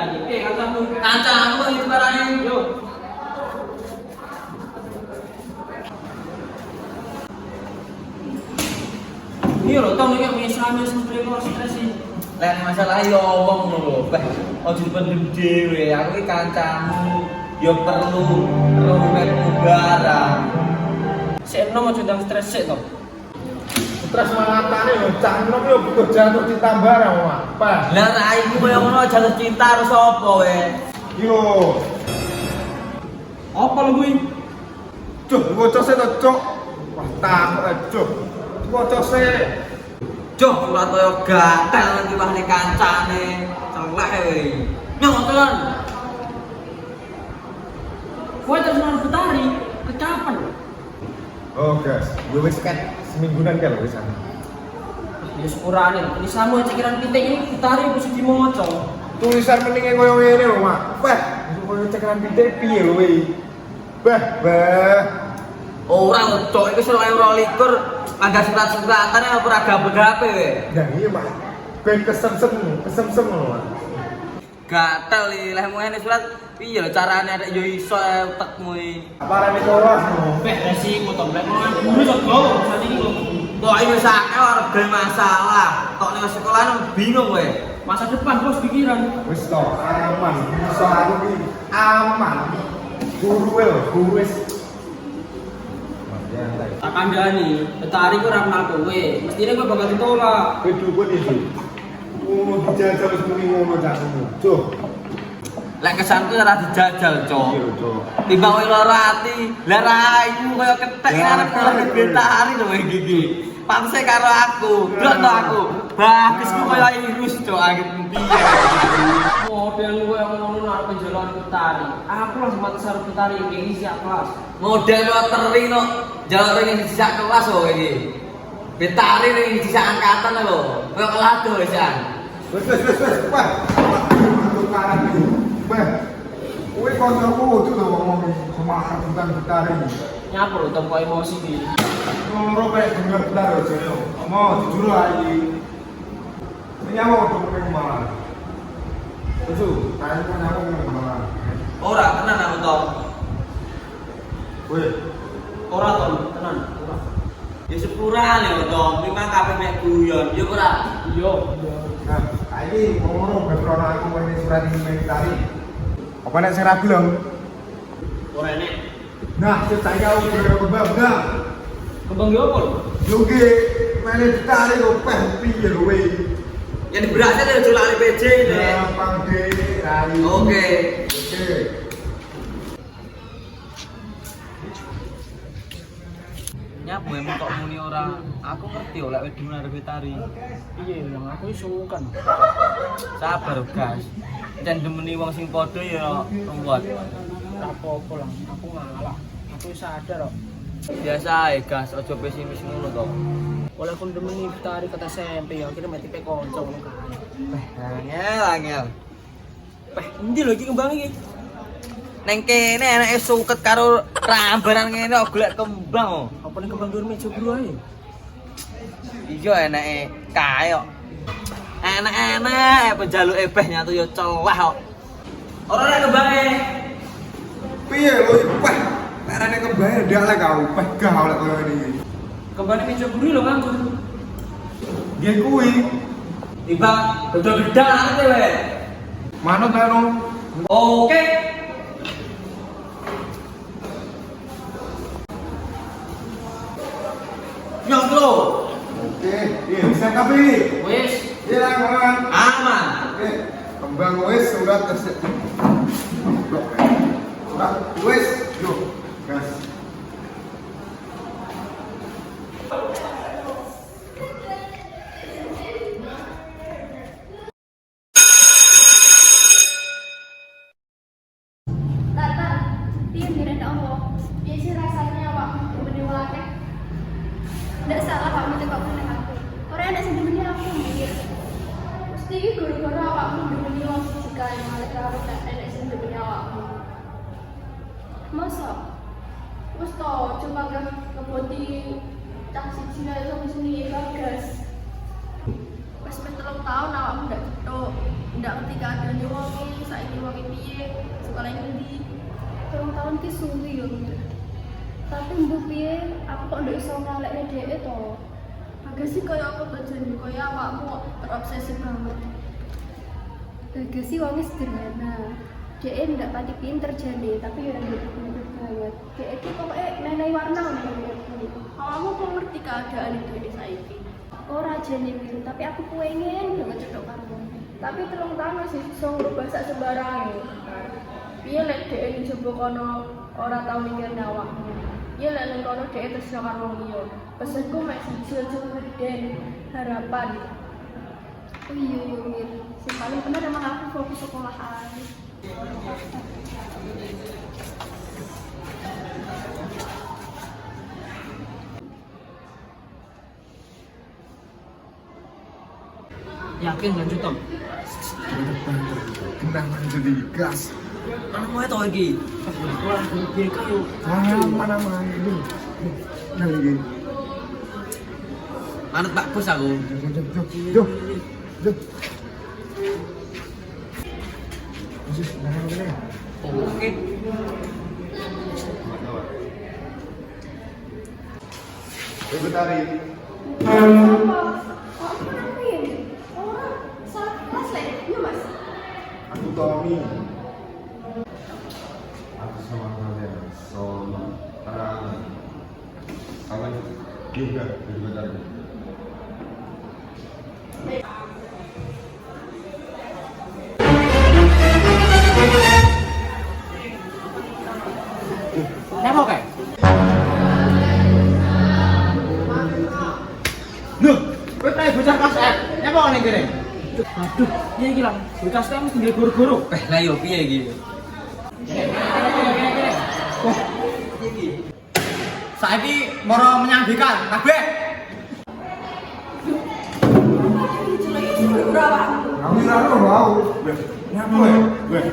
kandhani. Kancamu. Kancamu iki barane. Yo. Iya lho, tau nek mesame sampe kok stres iki. Lain masalah yo omong lho, Beh. Ojo pendem dhewe, aku iki kancamu. Yo perlu barang. Sik enom aja ndang stres sik to. Stres mangatane lho, cak enom yo butuh jatuh cinta barang, Mak. Pak. Lah raimu koyo ngono jatuh cinta karo sapa we? Yo. Apa lho kuwi? Cuk, bocah sik to, Cuk. Wah, tak, Cuk. Bocah sik. Joh, ora koyo gatel iki wahne kancane. Celek we. Nyonton. Kowe terus nang Betari, kecapen. Oh, guys, gue wis ket semingguan kan wis ana. Ya sepurane, tulisanmu cekiran pitik ini Betari mesti dimaca. Tulisan mendinge koyo ngene lho, Mak. Wah, koyo cekeran pitik piye lho iki? Bah. Ora cok iki 2022 ada surat-suratan apa ora gape-gape we. Nah, iya, Mak. Ben kesemsem lho, Mak. Gatel iki lehmu ngene surat piye lho carane ada yo iso utekmu iki. Parane kelas lho. Beh, resi motor blek mangan guru sego sani iki lho. Kok iki wis akeh ora ben masalah. Tok ning sekolah bingung kowe. Masa depan bos pikiran. Wis to, aman. Iso aku iki aman. Guru wis. Tak kandhani, Betari ku ora kenal kowe. Mestine kowe bakal ditolak. Kowe dukun iki. Ngono dijajal wis muni ngono cakmu. Cuk. Lek kesanku ora dijajal, Cok. Iya, Cuk. Timbang kowe lara ati, lah raimu koyo ketek arep oleh Betari lho iki. Pamse karo aku, blok to aku. Bagusku koyo irus, Cok, angin piye. Model kowe ngono arep penjalan Betari. Aku langsung mati sarep Betari iki siap kelas. Model teri no, jalur ning sisa kelas lho iki. Betari ning sisa angkatan lho. Koyo kelado wisan. Wes. Wah. Tukaran iki. Wah. Kowe kancaku kudu to ngomong semangat tentang gitar ini. Nyapa lho tompo emosi iki. Loro kayak denger gitar aja yo. Mau jujur ae. Ini mau tuh malah. Betul, kayak punya aku malah. Ora tenan aku to. Weh, Ora to, tenan, ora. Ya sepurane lho to, memang kabeh mek guyon, ya ora. Iya. nah, ini ngomong background aku ini surat ini tadi. Apa nek sing ra gelem? Ora enek. Nah, saya aku kembang. Nah, Kembang yo apa lho? yo ge mene tari kok peh piye lho we. Yang diberasnya dari jual PJ ini. Gampang deh, Rai. Oke. Oke. Nyapu emang kok muni orang. Aku ngerti oleh wedi menar Betari. Iya, yang aku sungkan. Sabar, guys. Dan demeni wong sing padha ya ruwet. Ora apa-apa lah, aku ngalah. Aku sadar kok. Biasa ae, guys, aja pesimis ngono to. Oleh kon demeni Betari kata SMP ya, akhirnya mati pe kanca ngono kae. Angel. Peh, endi lho iki kembang iki? Neng kene enake suket karo rambaran ngene kok golek kembang. Apa ning kembang dhuwur meja bro ae? Iya enake kae kok. Enak-enak penjaluke beh nyatu yo celah kok. Ora nek kembange. Piye lho, peh. Karane kembang ndak lek kau peh gah oleh koyo ini. Kembang meja bro lho Kang. Nggih kuwi. Tiba gedhe-gedhe ate we. Manut anu. Oke. Nyongklo. Oke, iya bisa tapi. Wis, Iya lah, kawan. Aman. Oke, kembang wis sudah sudah wis, yuk, gas. Tata, dia mirip Allah. Dia sih rasanya awakmu berdewake. Nggak salah awakmu teko kene aku. Ora ada sing demeni aku mikir. Mesti iki gara-gara awakmu demeni wong siji kae malah karo gak enek sing demeni awakmu. Masa? Wes to, coba ngeboti tak siji lae sama sini Bagas. Wes 3 tahun awakmu ndak cetok, ndak ngerti keadaan wong iki. iki suwi yo. Tapi mbok piye aku kok ndak iso ngalekne dhek to. Bagasi kaya apa to jane kaya awakmu kok terobsesi banget. Bagasi wonge sederhana. Dhek ndak pati pinter jane, tapi yo ndak pinter banget. Dhek iki pokoke nenek warna ngono. Awakmu kok ngerti keadaan dhek saiki? Ora jane Mir, tapi aku pengen banget cedok karo wong. Tapi telung tahun masih iso ngrubah sak sembarange. Piye lek dhek njaba kono ora tau mikir awakmu. Piye lek nang kono dhek terus karo wong liya. Pesenku mek siji aja ngeden harapan. Oh iya yo Mir, sing paling bener emang aku fokus sekolahan. Yakin lanjut Tom? Kenapa jadi gas? Anu wae to iki. Wah, piye kayo? Mana ini? Nah ini. Manut Pak Bos aku. Yo. Masih nang ngene. Oke. Betari. Aku Tommy. Aku sama kalian. Kalian juga di Betari. Nemo kae? Loh, kowe kae bocah kelas F. Nyepo ning kene. Aduh, piye iki Lang? Bocah stem mesti nggih guru-guru. Lah yo piye iki? Saiki moro menyambikan kabeh. Kami ora mau. Nyapa ya? Weh.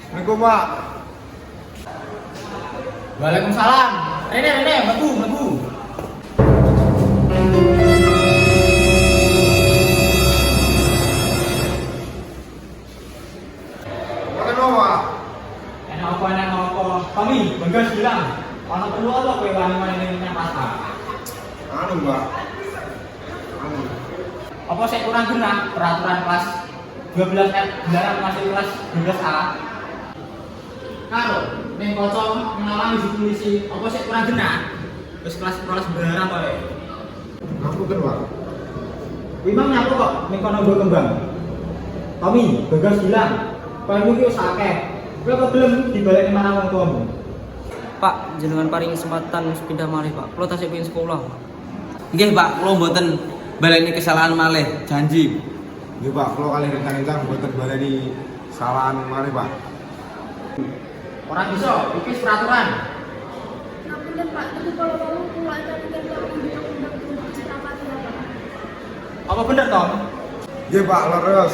Assalamualaikum, Pak. Waalaikumsalam. Rene, mlebu. Makan apa? Enak apa? Kami Bagas bilang, ana perlu apa kowe wani-wani nang pasar? Anu, Mbak. Anu. Apa sik kurang genah peraturan kelas 12F dilarang masuk kelas 12A? Karo ning kaca menawa wis polisi, apa sik kurang genah? Wis kelas 12 barang kowe. Aku kan, Pak. Kuwi mang nyapu kok ning kono nggo kembang. Tommy, Bagas bilang, kowe iki wis akeh. Kowe kok gelem dibalekne marang wong tuamu? Pak, jenengan paring kesempatan pindah malih, Pak. Kulo tasih pengen sekolah. Nggih, Pak, kula mboten baleni kesalahan malih, janji. Nggih, Pak. Kalau kalian rencang-rencang mboten baleni salahan malih, Pak. Ora bisa, iki peraturan. Ngapunten Pak, tapi kalau kamu pulang kan undang-undang cerapati apa? Apa bener, Tom? Nggih, Pak, leres.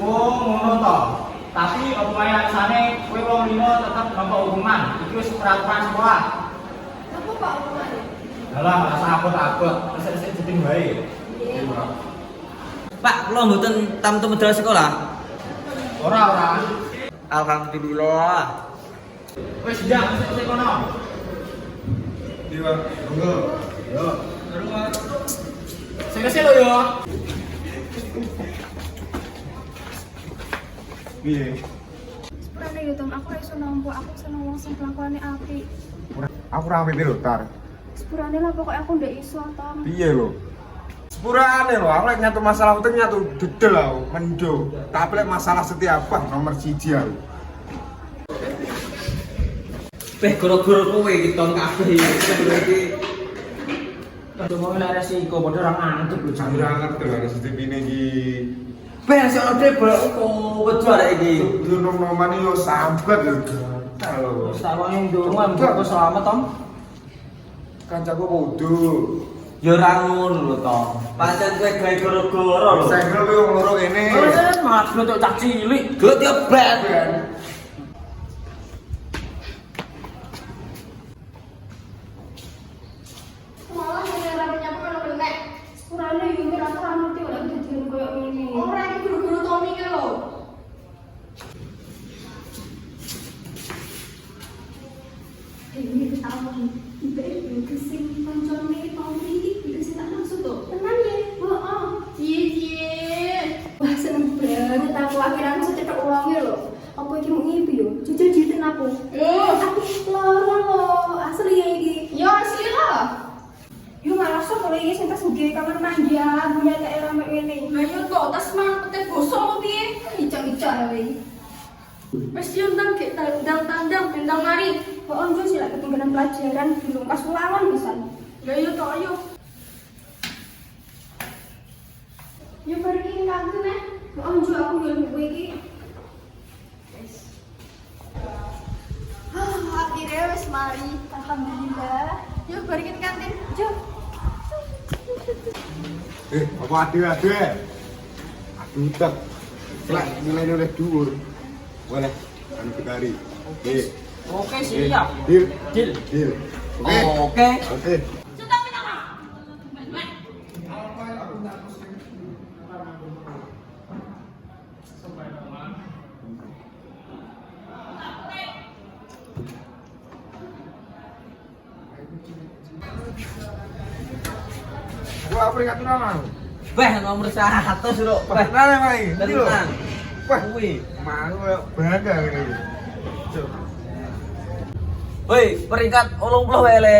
Oh, ngono to. Tapi apa wae alasannya kowe wong limo tetep nampa hukuman. Iki wis peraturan sekolah. Apa Pak hubungannya? Alah, rasa abot-abot. Wis jeding wae. Nggih, Pak. Pak, kula mboten tamtu medal sekolah. Ora. Alhamdulillah. Wis njak sik kono. Nggih, Pak. Monggo. Yo. Sing lho yo. Piye? Sepurane yo Tom, aku ora iso nampa, aku seneng wong sing kelakuane apik. Aku ora ampe piro, Tar. Sepurane lah pokoknya aku ndak iso Tom. Piye lho? Sepurane lho, aku lek nyatu masalah utang nyatu dedel aku, mendo. Tapi lek masalah setiap apa nomor 1 aku. Beh, goro-goro kowe iki ton kabeh iki. Kalau mau lek resiko padha ora mantep lho Aku ora ngerti lho CCTV-ne iki. Beh, sik ono dhewe kok wedo arek iki. Kudu nom-noman yo sambat lho. Gatal lho. Wis tak wong ndonga mbok selamat Tom. Kancaku kudu. Ya ora ngono lho, Tom. Pancen kowe gawe goro-goro lho. Segel kowe wong loro kene. Wis malah blotok cak cilik. Gut yo ben. Malah yang rambutnya aku kalau koyo ngene. Ora iki guru-guru Tommy ki lho. Ini ketahuan. Ibu itu kesing koncone Tommy iki kesing tak maksud to. Tenan ya? Heeh. Cie. Wah seneng banget aku akhirnya aku setetek uangnya loh. Apa iki mau ngipi yo? Jujur jujur aku. Aku loro loh. Asli ya iki. Yo asli lah. Yo malah sok kalau iki sing tas nggih kamar mandi punya tak rame ngene. Ayo to, tas mang pete bosok lo piye? Icak-icak wae. Wes yo ndang gek tandang-tandang bentang mari. Kok onjo sih lagi ketinggalan pelajaran belum pas ulangan pisan. Ya yo to ayo. Yo pergi kangen nih. Kok onjo aku yo buku iki. Akhirnya wes mari. Alhamdulillah. Yuk balikin kantin. Jo. Apa ada? Aduh, tak. Lek nilai oleh dhuwur. Boleh, anu kedari. Oke, siap. Deal. Deal. Deal. Oke. Oke. Oke. Gua peringkat nama. Weh, nomor 100 lho. Weh, Mana mai? tenang. Wah, Kuwi. mau bangga ngene. Cuk. Woi, peringkat 80 wae le.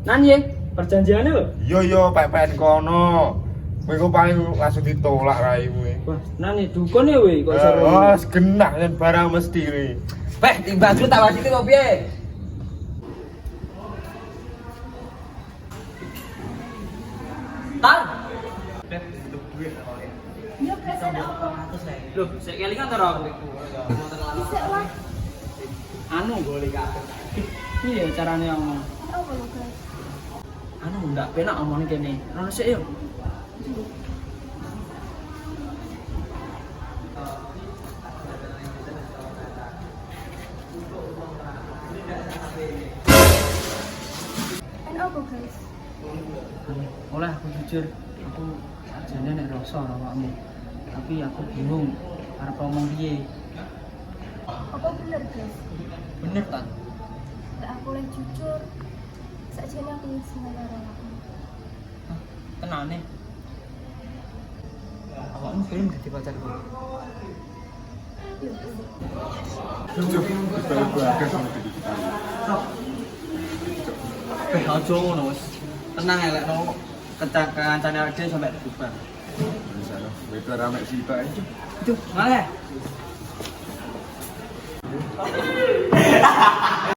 Nan ye, perjanjiannya lho. Yo pepen kono. Kowe kok paling langsung ditolak raimu. Wah, nan ye dukun ya weh kok seru. Oh, segenah kan barang mesti kuwi. Weh, timbang dulu tak wasiti kok piye? Tan. Yo present apa? Loh, sik kelingan to, Rom? Bisa lah. Anu golek kabeh. Piye carane ngomong? Apa lo guys? Anu ndak penak omongin kene. Ono sik yo. And apa guys? Oleh aku jujur, aku sajane nek rasa awakmu. Tapi aku bingung arep ngomong piye. Apa bener guys? Bener ta? Gak aku lagi jujur. Sakjane aku wis ngarep aku. Tenane. Awakmu film dadi pacarku. Yo. Cuk, balik bagas sama diri kita. Weh, aja ngono wis. Tenang elek no. Kancane awake dhewe sampe bubar. Bisa loh, itu rame sih Pak. Itu, malah.